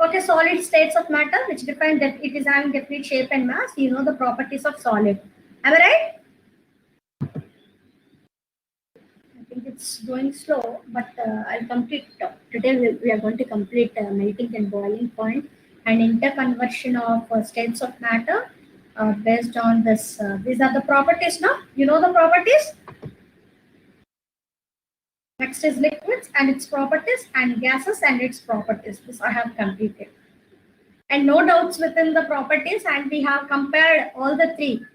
Okay, solid states of matter which define that it is having definite shape and mass. You know the properties of solid. Am I right? I think it's going slow, but I'll complete. Today we are going to complete melting and boiling point and interconversion of states of matter based on this. These are the properties now. You know the properties? Next is liquids and its properties and gases and its properties. This I have completed. And no doubts within the properties, and we have compared all the three.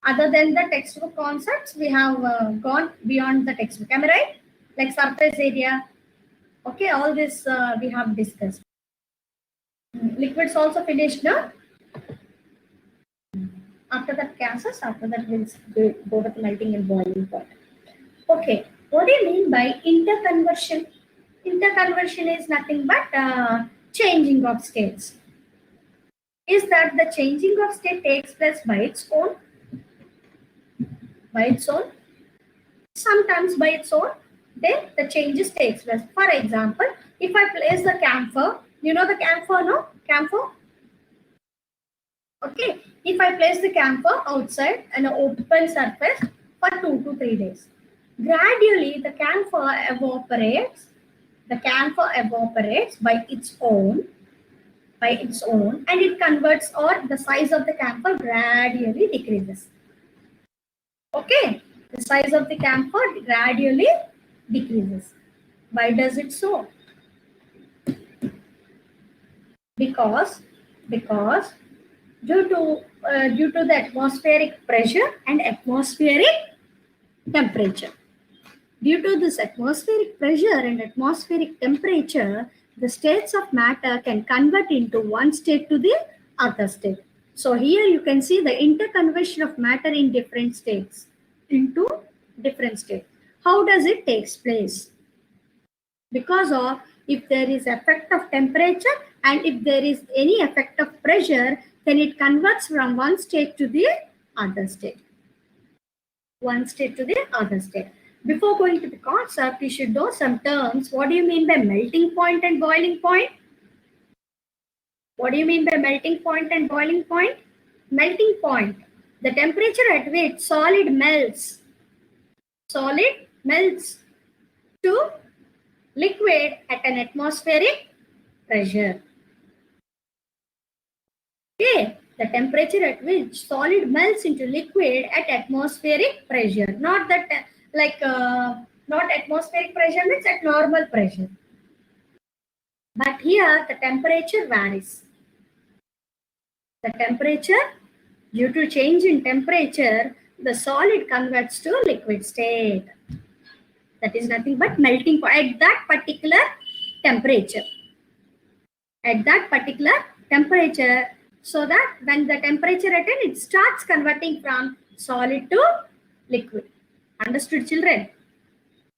Other than the textbook concepts, we have gone beyond the textbook. Am I right? Like surface area. Okay, all this we have discussed. Liquids also finished now. After that gases, after that we'll go with melting and boiling point. Okay, what do you mean by interconversion? Interconversion is nothing but changing of states. Is that the changing of state takes place by its own? By its own? Sometimes by its own, then the changes takes place. For example, if I place the camphor, you know the camphor, no? Camphor? Okay, if I place the camphor outside an open surface for 2 to 3 days, gradually the camphor evaporates. The camphor evaporates by its own, and it converts, or the size of the camphor gradually decreases. Okay, the size of the camphor gradually decreases. Why does it so? Because due to the atmospheric pressure and atmospheric temperature. Due to this atmospheric pressure and atmospheric temperature, the states of matter can convert into one state to the other state. So here you can see the interconversion of matter in different states into different states. How does it take place? Because of if there is effect of temperature and if there is any effect of pressure, then it converts from one state to the other state. One state to the other state. Before going to the concept, you should know some terms. What do you mean by melting point and boiling point? What do you mean by melting point and boiling point? Melting point, the temperature at which solid melts to liquid at an atmospheric pressure. Okay, the temperature at which solid melts into liquid at atmospheric pressure. Not that not atmospheric pressure means at normal pressure. But here the temperature varies. The temperature, due to change in temperature, the solid converts to liquid state. That is nothing but melting point at that particular temperature. At that particular temperature, so that when the temperature attains, it starts converting from solid to liquid. Understood, children?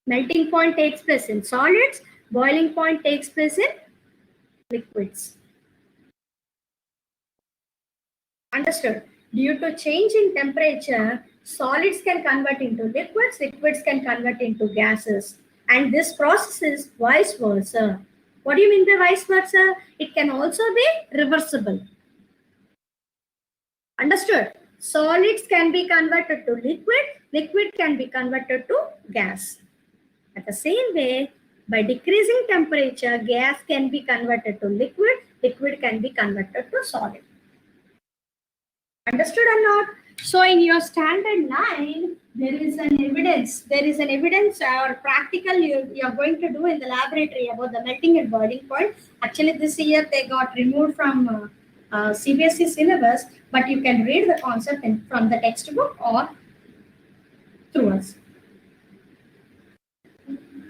Melting point takes place in solids, boiling point takes place in liquids. Understood? Due to change in temperature, solids can convert into liquids, liquids can convert into gases. And this process is vice versa. What do you mean by vice versa? It can also be reversible. Understood? Solids can be converted to liquid, liquid can be converted to gas. At the same way, by decreasing temperature, gas can be converted to liquid, liquid can be converted to solid. Understood or not? So in your standard 9, there is an evidence or practical you are going to do in the laboratory about the melting and boiling point. Actually, this year they got removed from CBSE syllabus, but you can read the concept from the textbook or through us.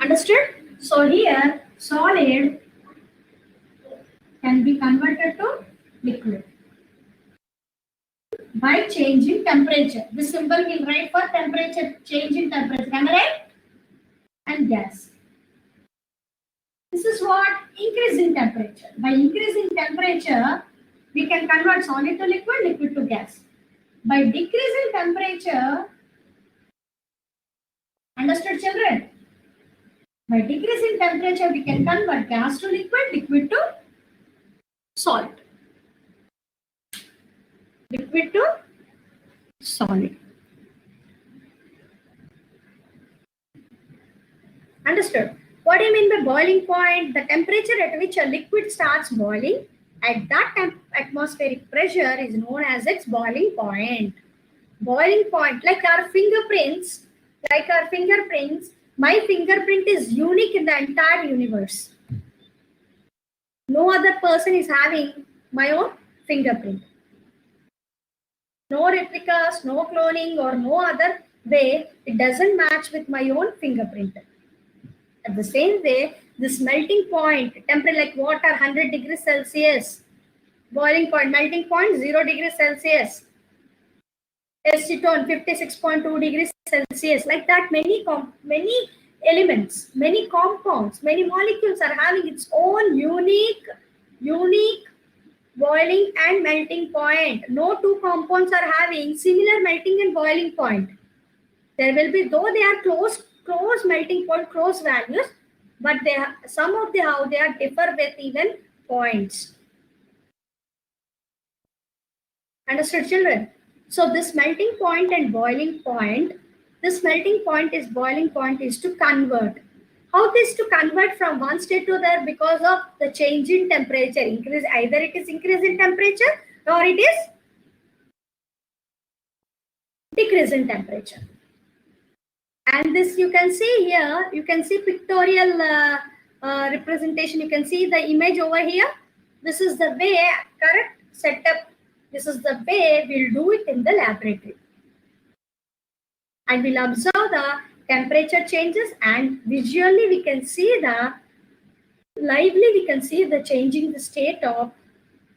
Understood? So here, solid can be converted to liquid by change in temperature. This symbol will write for temperature, change in temperature. Am I right? And gas. This is what? Increase in temperature. By increasing temperature, we can convert solid to liquid, liquid to gas. By decreasing temperature, understood, children? By decreasing temperature, we can convert gas to liquid, liquid to salt. Liquid to solid. Understood? What do you mean by boiling point? The temperature at which a liquid starts boiling at that atmospheric pressure is known as its boiling point. Boiling point, like our fingerprints, my fingerprint is unique in the entire universe. No other person is having my own fingerprint. No replicas, no cloning, or no other way, it doesn't match with my own fingerprint. At the same way, this melting point, temperature like water 100 degrees Celsius, boiling point, melting point 0 degrees Celsius, acetone 56.2 degrees Celsius, like that many elements, many compounds, many molecules are having its own unique boiling and melting point. No two compounds are having similar melting and boiling point. There will be, though they are close melting point, close values, but they have, some of the how they are differ with even points. Understood, children? So this melting point and boiling point, this melting point is boiling point is to convert. How this to convert from one state to other? Because of the change in temperature, increase, either it is increase in temperature or it is decrease in temperature. And this you can see here, you can see pictorial representation. You can see the image over here. This is the way, correct setup. This is the way we'll do it in the laboratory. And we'll observe the temperature changes, and visually we can see we can see the changing the state of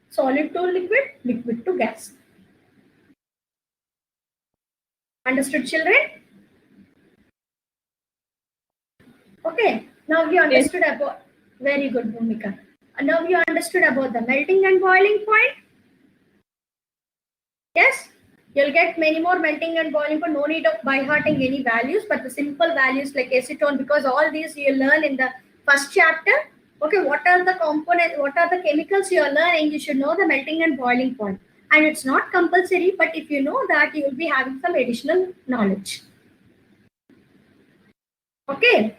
solid to liquid, liquid to gas. Understood, children? Okay, now you understood about, very good, Bhumika. Now you understood about the melting and boiling point. Yes, you'll get many more melting and boiling point. No need of by hearting any values, but the simple values like acetone, because all these you learn in the first chapter. Okay, what are the components, what are the chemicals you are learning? You should know the melting and boiling point. And it's not compulsory, but if you know that, you will be having some additional knowledge. Okay.